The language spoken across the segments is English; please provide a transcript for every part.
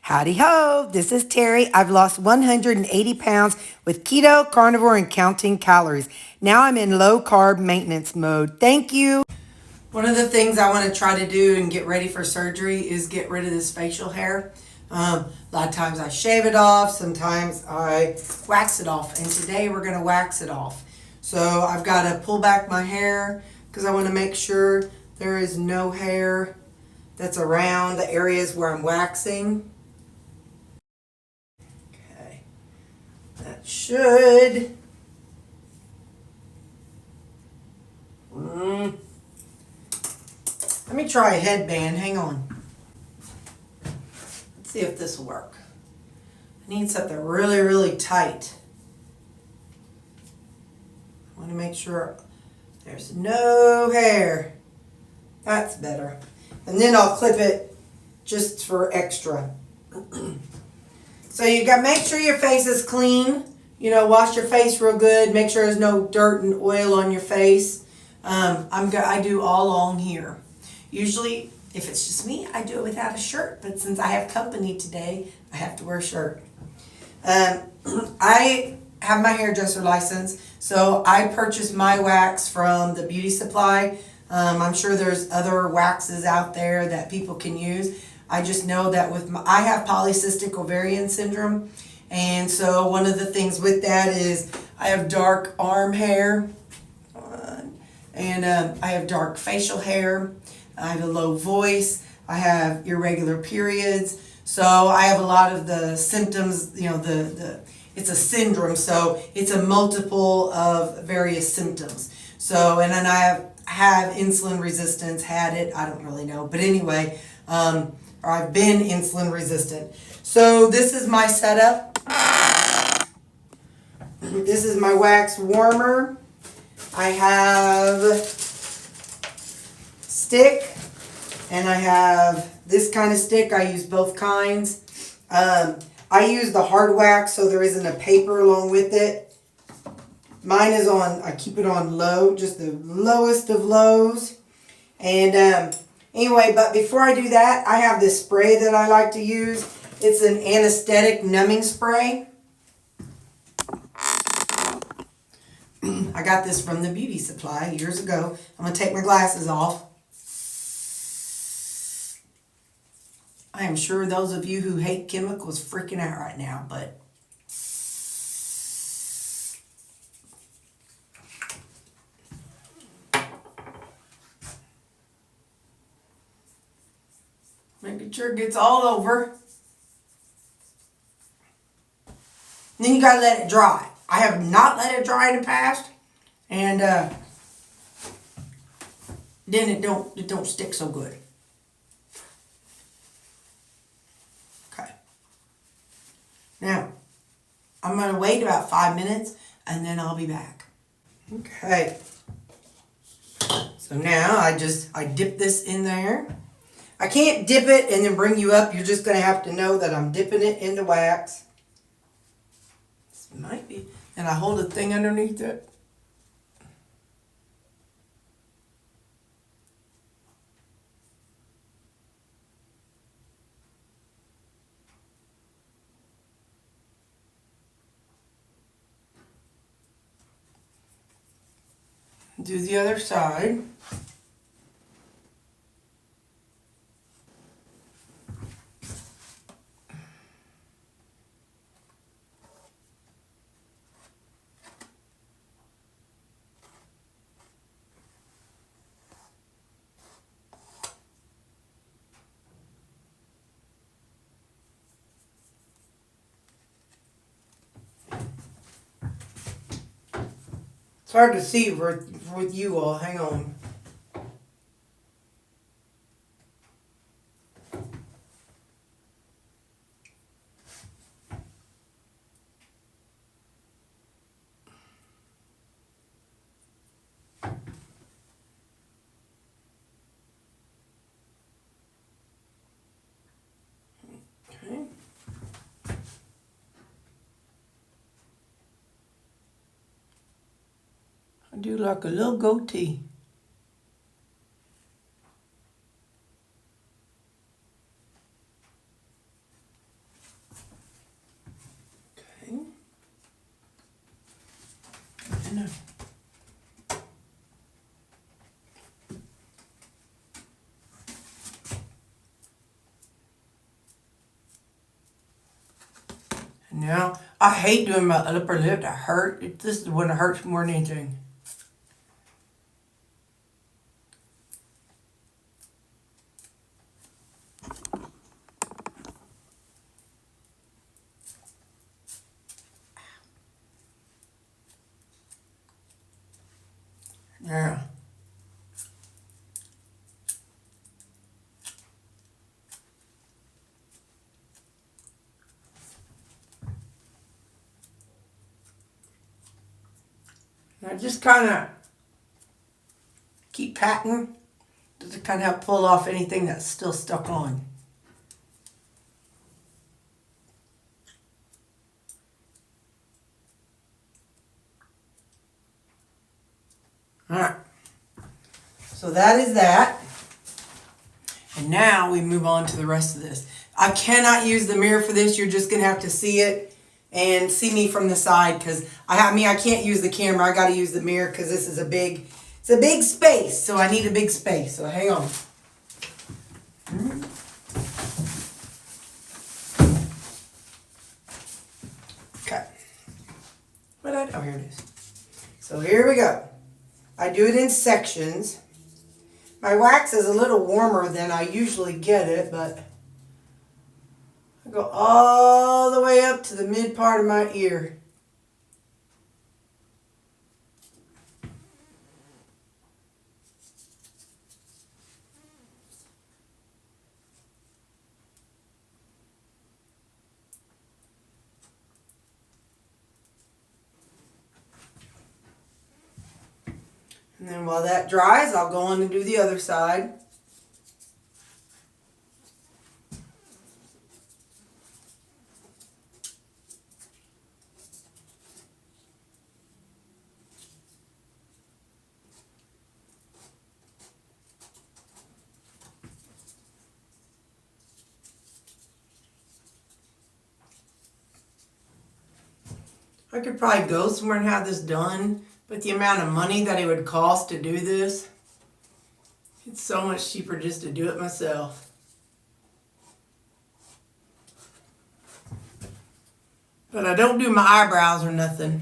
Howdy ho, this is Terry. I've lost 180 pounds with keto, carnivore, and counting calories. Now I'm in low carb maintenance mode. Thank you. One of the things I want to try to do and get ready for surgery is get rid of this facial hair. A lot of times I shave it off, sometimes I wax it off, and today we're going to wax it off. So I've got to pull back my hair because I want to make sure there is no hair that's around the areas where I'm waxing. Okay, that should. Let me try a headband, hang on. Let's see if this will work. I need something really, really tight. I want to make sure there's no hair. That's better. And then I'll clip it just for extra. So you got make sure your face is clean. You know, wash your face real good. Make sure there's no dirt and oil on your face. I do all along here. Usually, if it's just me, I do it without a shirt. But since I have company today, I have to wear a shirt. I have my hairdresser license, so I purchased my wax from the beauty supply. I'm sure there's other waxes out there that people can use. I just know that I have polycystic ovarian syndrome, and so one of the things with that is I have dark arm hair, and I have dark facial hair. I have a low voice. I have irregular periods. So I have a lot of the symptoms. You know, it's a syndrome, so it's a multiple of various symptoms. So, and then I have insulin resistance, had it, I don't really know. But anyway, or I've been insulin resistant. So this is my setup. This is my wax warmer. I have stick, and I have this kind of stick. I use both kinds. I use the hard wax, so there isn't a paper along with it. Mine is on, I keep it on low, just the lowest of lows. And anyway, but before I do that, I have this spray that I like to use. It's an anesthetic numbing spray. I got this from the beauty supply years ago. I'm going to take my glasses off. I am sure those of you who hate chemicals freaking out right now, but making sure it gets all over. And then you got to let it dry. I have not let it dry in the past, and then it don't stick so good. Okay. Now, I'm going to wait about 5 minutes, and then I'll be back. Okay. So now I dip this in there. I can't dip it and then bring you up. You're just going to have to know that I'm dipping it in the wax. This might be. And I hold a thing underneath it. Do the other side. It's hard to see with you all. Hang on. Okay. I do like a little goatee. know. Now, I hate doing my upper lip. That hurt. This is the one that hurts more than anything. Yeah. Now just kind of keep patting just to kind of help pull off anything that's still stuck on. Alright, so that is that. And now we move on to the rest of this. I cannot use the mirror for this. You're just going to have to see it and see me from the side because I can't use the camera. I got to use the mirror because this is a big space. So I need a big space. So hang on. Okay. Oh, here it is. So here we go. I do it in sections. My wax is a little warmer than I usually get it, but I go all the way up to the mid part of my ear. And then while that dries, I'll go on and do the other side. I could probably go somewhere and have this done, but the amount of money that it would cost to do this, it's so much cheaper just to do it myself. But I don't do my eyebrows or nothing.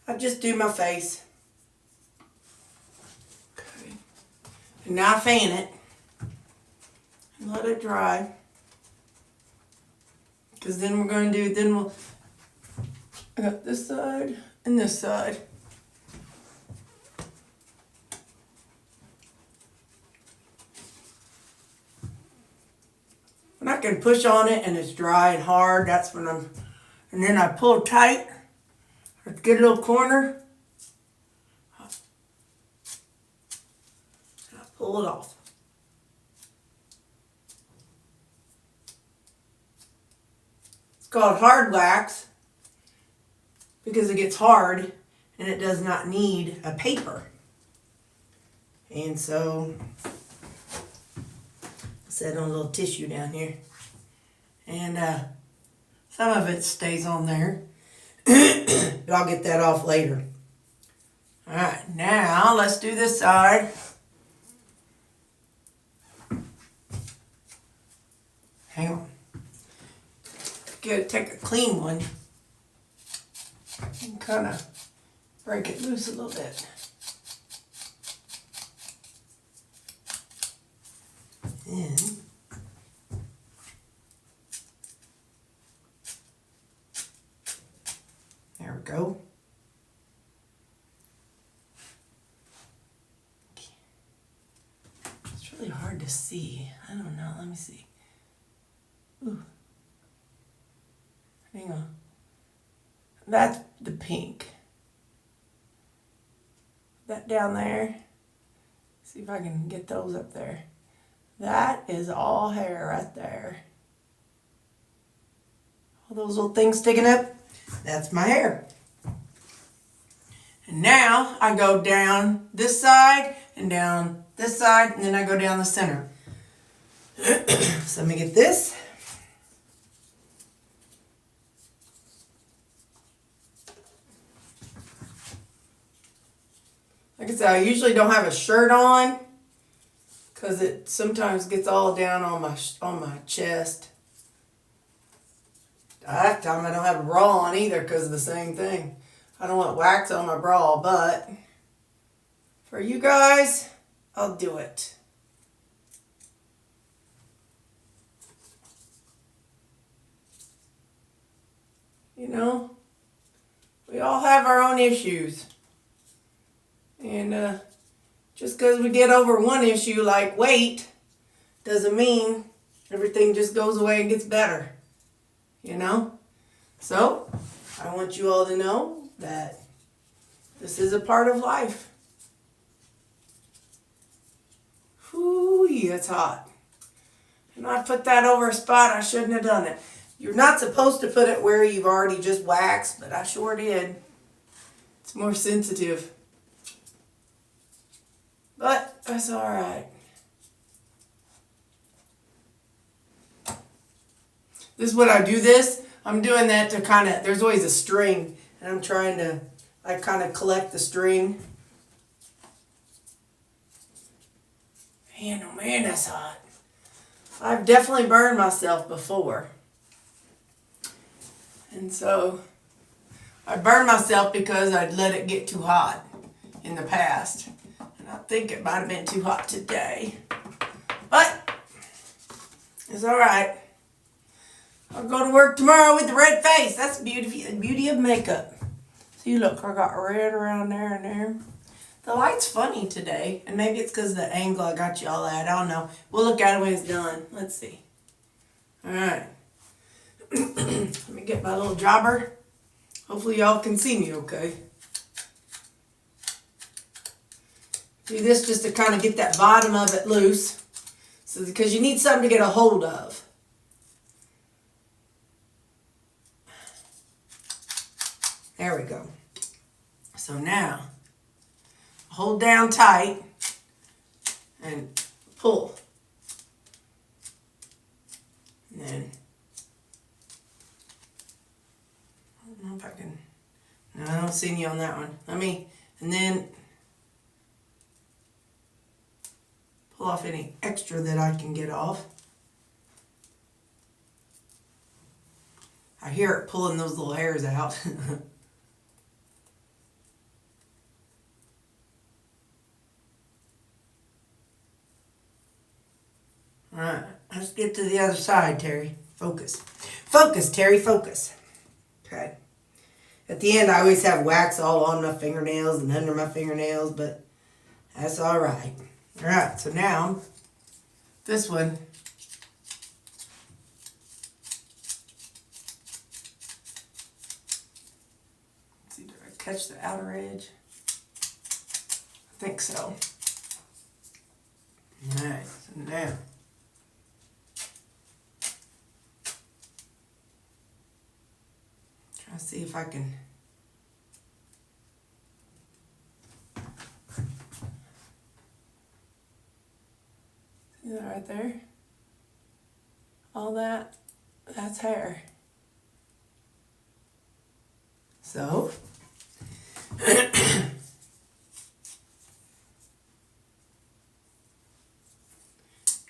I just do my face. Okay. And now I fan it and let it dry. Because then we're going to do, I got this side and this side. When I can push on it and it's dry and hard, that's when and then I pull tight, or get a little corner, and I pull it off. It's called hard wax because it gets hard and it does not need a paper. And so set on a little tissue down here, and some of it stays on there, but I'll get that off later. All right, now let's do this side. Hang on. Take a clean one and kind of break it loose a little bit. And there we go. It's really hard to see. I don't know. Let me see. Ooh. Hang on. That's the pink. That down there. See if I can get those up there. That is all hair right there. All those little things sticking up, that's my hair. And now I go down this side and down this side, and then I go down the center. So let me get this. Like I said, I usually don't have a shirt on because it sometimes gets all down on my chest. Half the time I don't have a bra on either because of the same thing. I don't want wax on my bra, but for you guys, I'll do it. You know, we all have our own issues. And just because we get over one issue like weight doesn't mean everything just goes away and gets better. You know? So, I want you all to know that this is a part of life. Whew, it's hot. And I put that over a spot I shouldn't have done it. You're not supposed to put it where you've already just waxed, but I sure did. It's more sensitive. But that's alright. This is what I do this. I'm doing that to kind of, there's always a string. And I'm trying to, I kind of collect the string. Man, oh man, that's hot. I've definitely burned myself before. And so, I burned myself because I'd let it get too hot in the past. And I think it might have been too hot today. But, it's alright. I'll go to work tomorrow with the red face. That's the beauty of makeup. See, look, I got red around there and there. The light's funny today. And maybe it's because of the angle I got y'all at. I don't know. We'll look at it when it's done. Let's see. Alright. Let me get my little jobber. Hopefully y'all can see me okay. Do this just to kind of get that bottom of it loose. So, because you need something to get a hold of. There we go. So now, hold down tight and pull. And then, I don't know if I can, no, I don't see any on that one. And then pull off any extra that I can get off. I hear it pulling those little hairs out. Alright, let's get to the other side, Terry. Focus. Focus, Terry, focus. Okay. At the end, I always have wax all on my fingernails and under my fingernails, but that's alright. Alright, so now, this one. Let's see, did I catch the outer edge? I think so. Alright, so now. Try to see if I can. See that right there? All that, that's hair. So,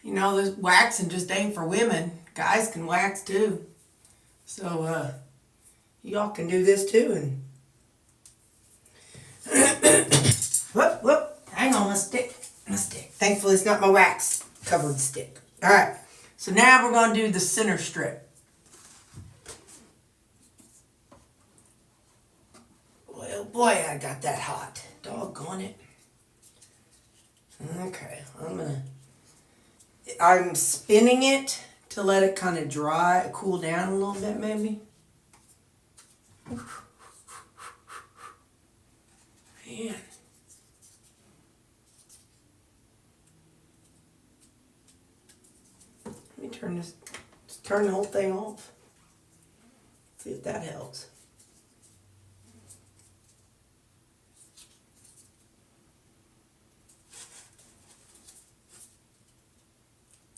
you know, this waxing just ain't for women. Guys can wax too. So, y'all can do this too. And whoop, hang on, my stick. Thankfully, it's not my wax covered stick. All right, so now we're going to do the center strip. Well, boy, I got that hot. Doggone it. Okay, I'm spinning it to let it kind of dry, cool down a little bit maybe. Man. Let me turn this, just turn the whole thing off. See if that helps.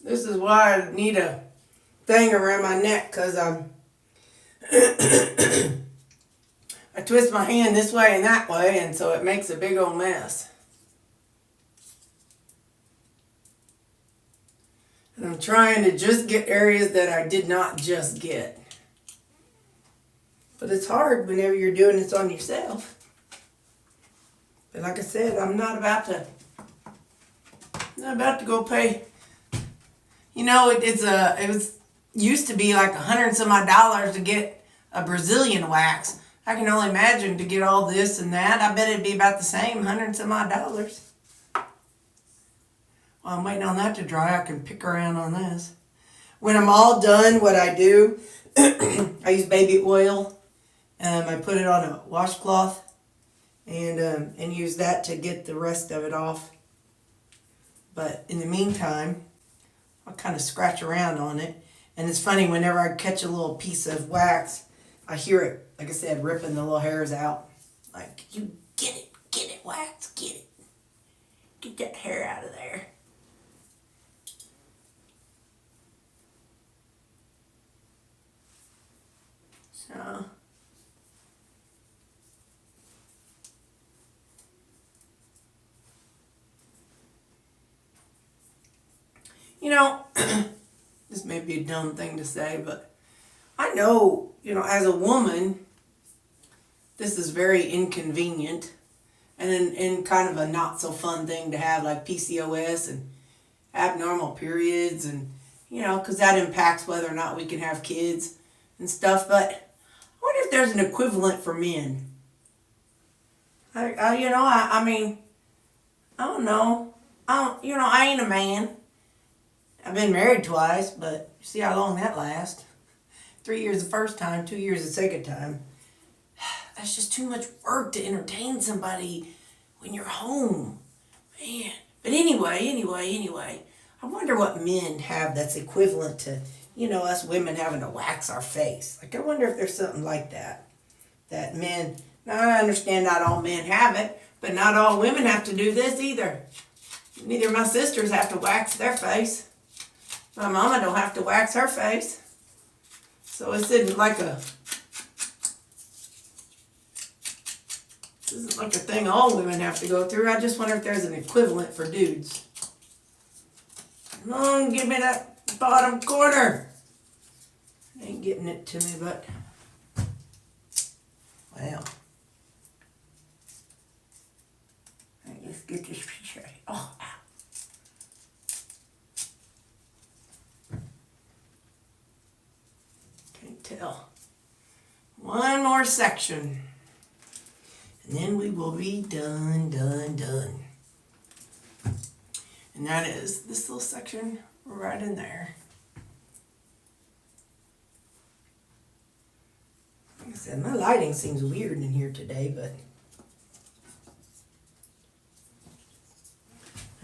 This is why I need a thing around my neck, because I twist my hand this way and that way, and so it makes a big old mess. I'm trying to just get areas that I did not just get. But it's hard whenever you're doing this on yourself. But like I said, I'm not about to go pay. You know, it was used to be like $100 and some odd to get a Brazilian wax. I can only imagine to get all this and that. I bet it'd be about the same, $100 and some odd. While I'm waiting on that to dry, I can pick around on this. When I'm all done, what I do, I use baby oil. I put it on a washcloth and use that to get the rest of it off. But in the meantime, I'll kind of scratch around on it. And it's funny, whenever I catch a little piece of wax, I hear it, like I said, ripping the little hairs out. Like, you get it, wax, get it. Get that hair out of there. So, you know, this may be a dumb thing to say, but I know, as a woman, this is very inconvenient and kind of a not so fun thing to have, like PCOS and abnormal periods, and, because that impacts whether or not we can have kids and stuff. But I wonder if there's an equivalent for men. I mean, I don't know. I ain't a man. I've been married twice, but you see how long that lasts. 3 years the first time, 2 years the second time. That's just too much work to entertain somebody when you're home. Man. But anyway, I wonder what men have that's equivalent to, us women having to wax our face. Like, I wonder if there's something like that. That men, now I understand not all men have it, but not all women have to do this either. Neither of my sisters have to wax their face. My mama don't have to wax her face. So this isn't like a thing all women have to go through. I just wonder if there's an equivalent for dudes. Come on, give me that bottom corner. Ain't getting it to me, but well. Let's get this piece ready. Oh, ow. Tell. One more section. And then we will be done. And that is this little section right in there. Like I said, my lighting seems weird in here today, but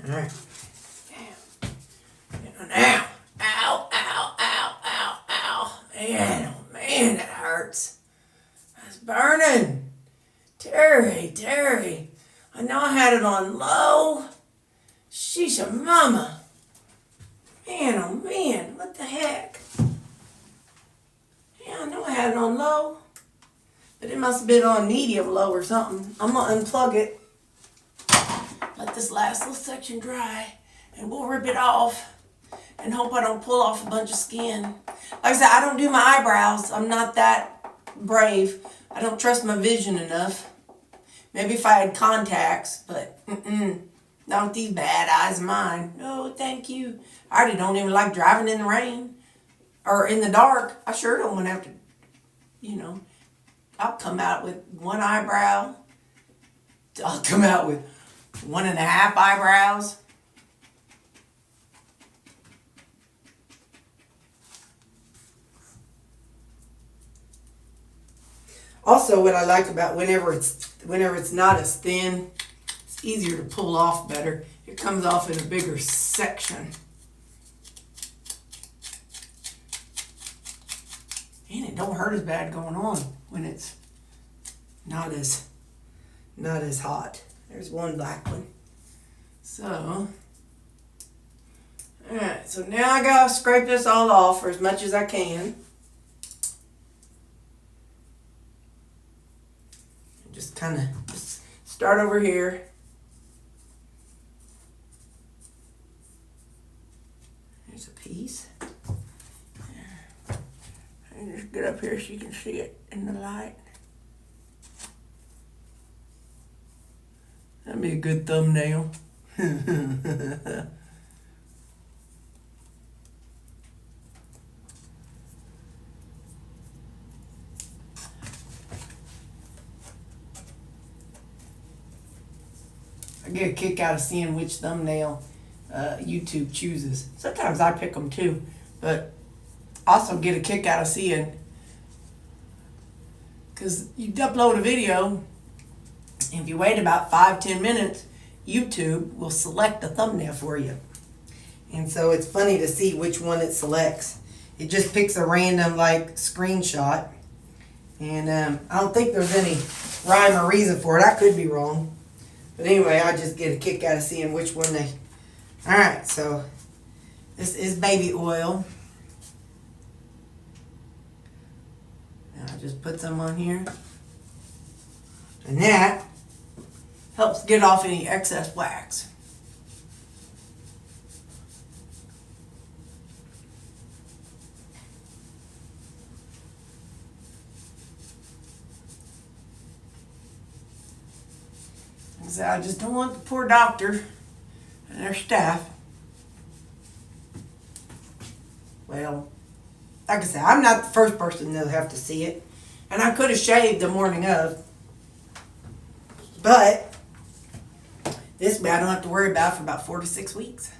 alright. Now. Man, that hurts. That's burning. Terri. I know I had it on low. Sheesh, mama. Man, oh man, what the heck? Yeah, I know I had it on low. But it must have been on medium low or something. I'm going to unplug it. Let this last little section dry. And we'll rip it off. And hope I don't pull off a bunch of skin. Like I said, I don't do my eyebrows. I'm not that brave. I don't trust my vision enough. Maybe if I had contacts, but not with these bad eyes of mine. No, thank you. I already don't even like driving in the rain or in the dark. I sure don't want to have to, I'll come out with one eyebrow. I'll come out with 1.5 eyebrows. Also, what I like about whenever it's not as thin, it's easier to pull off better. It comes off in a bigger section. And it don't hurt as bad going on when it's not as hot. There's one black one. So, alright, so now I gotta scrape this all off for as much as I can. Just kind of start over here. Here's a piece. And just get up here so you can see it in the light. That'd be a good thumbnail. I get a kick out of seeing which thumbnail YouTube chooses. Sometimes I pick them too, but also get a kick out of seeing, because you upload a video, if you wait about 5-10 minutes, YouTube will select the thumbnail for you. And so it's funny to see which one it selects. It just picks a random like screenshot. And I don't think there's any rhyme or reason for it. I could be wrong. But anyway, I just get a kick out of seeing which one they... Alright, so this is baby oil. And I just put some on here. And that Helps get off any excess wax. I just don't want the poor doctor and their staff. Well, like I said, I'm not the first person that'll have to see it. And I could have shaved the morning of. But this way I don't have to worry about it for about 4 to 6 weeks.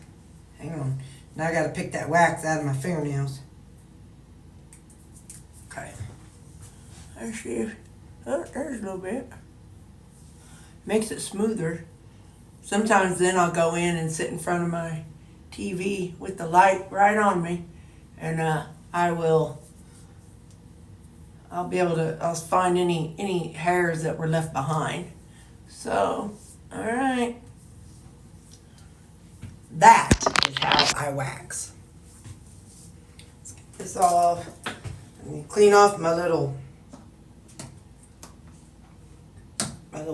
Hang on. Now I got to pick that wax out of my fingernails. Okay. Let's see. Oh, there's a little bit. Makes it smoother. Sometimes then I'll go in and sit in front of my TV with the light right on me, and I'll be able to, I'll find any hairs that were left behind. So, all right. That is how I wax. Let's get this off. Let me clean off my little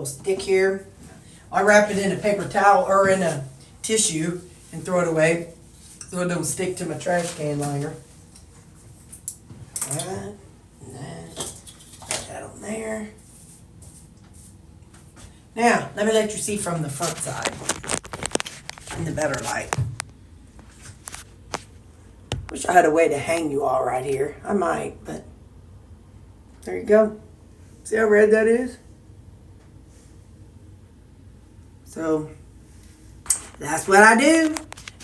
stick here. I wrap it in a paper towel or in a tissue and throw it away so it don't stick to my trash can liner. Alright, put that on there. Now, let me let you see from the front side in the better light. Wish I had a way to hang you all right here. I might, but there you go. See how red that is? So that's what I do,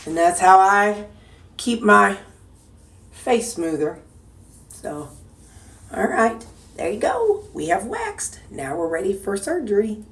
and that's how I keep my face smoother. So, all right, there you go. We have waxed. Now we're ready for surgery.